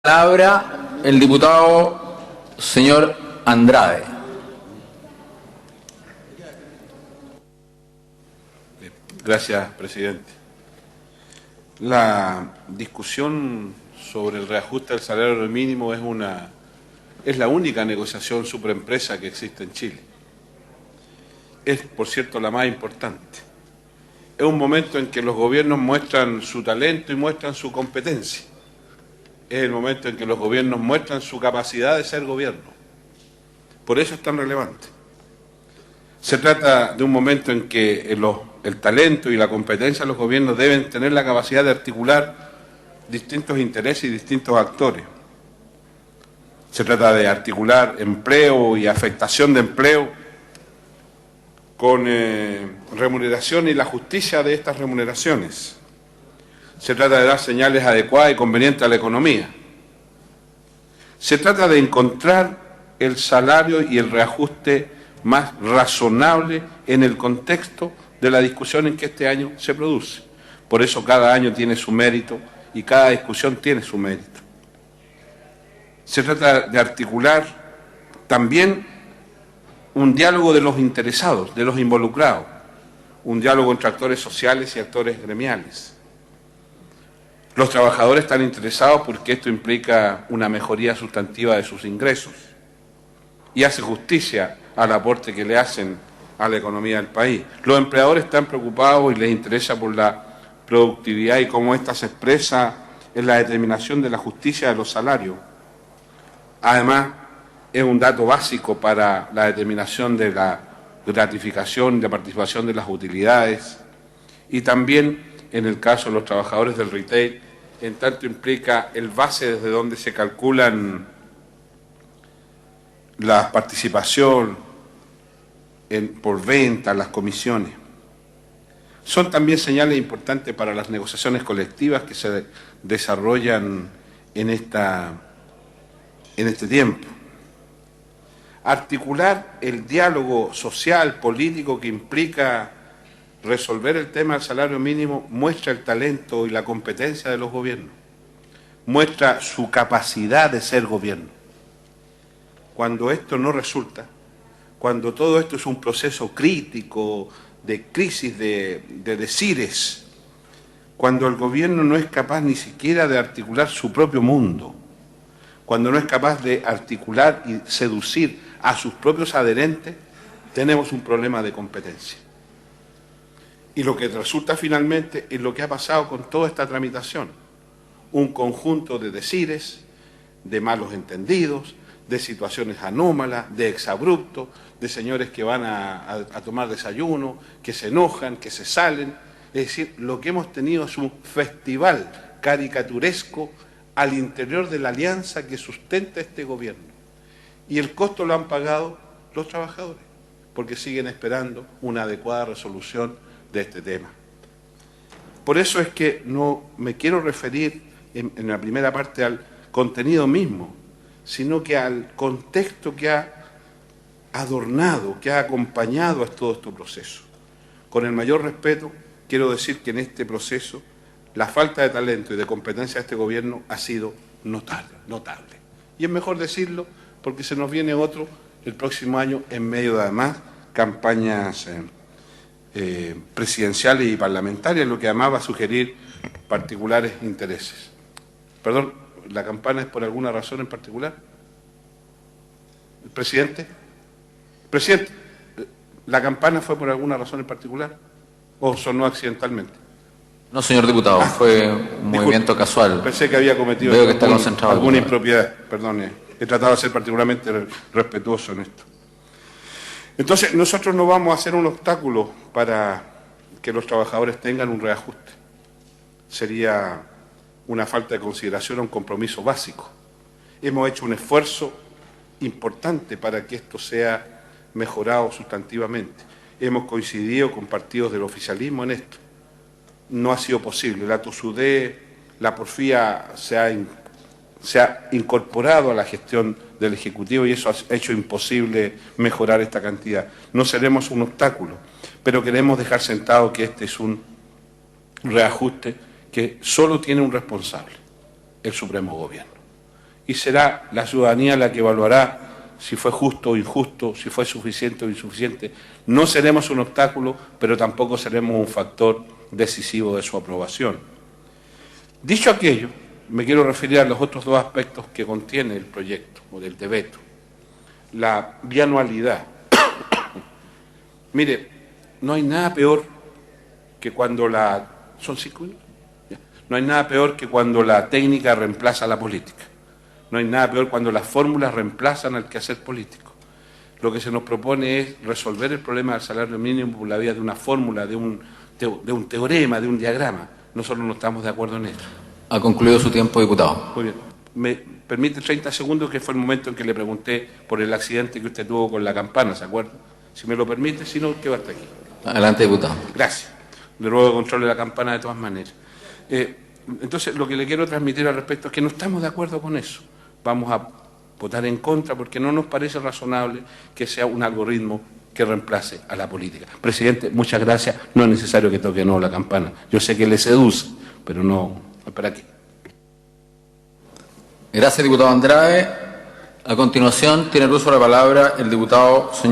Palabra el diputado señor Andrade. Gracias, presidente. La discusión sobre el reajuste del salario mínimo es la única negociación supraempresa que existe en Chile. Es, por cierto, la más importante. Es un momento en que los gobiernos muestran su talento y muestran su competencia. Es el momento en que los gobiernos muestran su capacidad de ser gobierno. Por eso es tan relevante. Se trata de un momento en que el talento y la competencia de los gobiernos deben tener la capacidad de articular distintos intereses y distintos actores. Se trata de articular empleo y afectación de empleo con remuneración y la justicia de estas remuneraciones. Se trata de dar señales adecuadas y convenientes a la economía. Se trata de encontrar el salario y el reajuste más razonable en el contexto de la discusión en que este año se produce. Por eso cada año tiene su mérito y cada discusión tiene su mérito. Se trata de articular también un diálogo de los interesados, de los involucrados, un diálogo entre actores sociales y actores gremiales. Los trabajadores están interesados porque esto implica una mejoría sustantiva de sus ingresos y hace justicia al aporte que le hacen a la economía del país. Los empleadores están preocupados y les interesa por la productividad y cómo ésta se expresa en la determinación de la justicia de los salarios. Además, es un dato básico para la determinación de la gratificación, de participación de las utilidades y también en el caso de los trabajadores del retail, en tanto implica el base desde donde se calculan la participación por venta, las comisiones. Son también señales importantes para las negociaciones colectivas que se desarrollan en este tiempo. Articular el diálogo social, político que implica resolver el tema del salario mínimo muestra el talento y la competencia de los gobiernos, muestra su capacidad de ser gobierno. Cuando esto no resulta, cuando todo esto es un proceso crítico, de crisis de decires, cuando el gobierno no es capaz ni siquiera de articular su propio mundo, cuando no es capaz de articular y seducir a sus propios adherentes, tenemos un problema de competencia. Y lo que resulta finalmente es lo que ha pasado con toda esta tramitación. Un conjunto de decires, de malos entendidos, de situaciones anómalas, de exabruptos, de señores que van a tomar desayuno, que se enojan, que se salen. Es decir, lo que hemos tenido es un festival caricaturesco al interior de la alianza que sustenta este gobierno. Y el costo lo han pagado los trabajadores, porque siguen esperando una adecuada resolución de este tema. Por eso es que no me quiero referir en la primera parte al contenido mismo, sino que al contexto que ha adornado, que ha acompañado a todo este proceso. Con el mayor respeto, quiero decir que en este proceso la falta de talento y de competencia de este gobierno ha sido notable. Y es mejor decirlo porque se nos viene otro el próximo año en medio de además campañas presidenciales y parlamentarias, lo que además va a sugerir particulares intereses. Perdón, ¿la campana es por alguna razón en particular? ¿El presidente? Presidente, ¿la campana fue por alguna razón en particular o sonó accidentalmente? No, señor diputado, fue un movimiento casual. Pensé que había cometido alguna impropiedad, perdone. He tratado de ser particularmente respetuoso en esto. Entonces, nosotros no vamos a hacer un obstáculo para que los trabajadores tengan un reajuste. Sería una falta de consideración a un compromiso básico. Hemos hecho un esfuerzo importante para que esto sea mejorado sustantivamente. Hemos coincidido con partidos del oficialismo en esto. No ha sido posible. La TOSUDE, la porfía se ha incorporado a la gestión del Ejecutivo y eso ha hecho imposible mejorar esta cantidad. No seremos un obstáculo, pero queremos dejar sentado que este es un reajuste que solo tiene un responsable, el Supremo Gobierno. y será la ciudadanía la que evaluará si fue justo o injusto, si fue suficiente o insuficiente. No seremos un obstáculo, pero tampoco seremos un factor decisivo de su aprobación. Dicho aquello, me quiero referir a los otros dos aspectos que contiene el proyecto o del veto. La bianualidad. Mire, no hay nada peor que cuando ¿Son 5 minutos? Ya. No hay nada peor que cuando la técnica reemplaza a la política. No hay nada peor cuando las fórmulas reemplazan al quehacer político. Lo que se nos propone es resolver el problema del salario mínimo por la vía de una fórmula, de un teorema, de un diagrama. Nosotros no estamos de acuerdo en esto. Ha concluido su tiempo, diputado. Muy bien. ¿Me permite 30 segundos, que fue el momento en que le pregunté por el accidente que usted tuvo con la campana, ¿se acuerda? Si me lo permite, si no, quedo hasta aquí. Adelante, diputado. Gracias. De nuevo controle la campana de todas maneras. Entonces, lo que le quiero transmitir al respecto es que no estamos de acuerdo con eso. Vamos a votar en contra porque no nos parece razonable que sea un algoritmo que reemplace a la política. Presidente, muchas gracias. No es necesario que toque de nuevo la campana. Yo sé que le seduce, pero no es para qué. Gracias, diputado Andrade. A continuación, tiene el uso de la palabra el diputado señor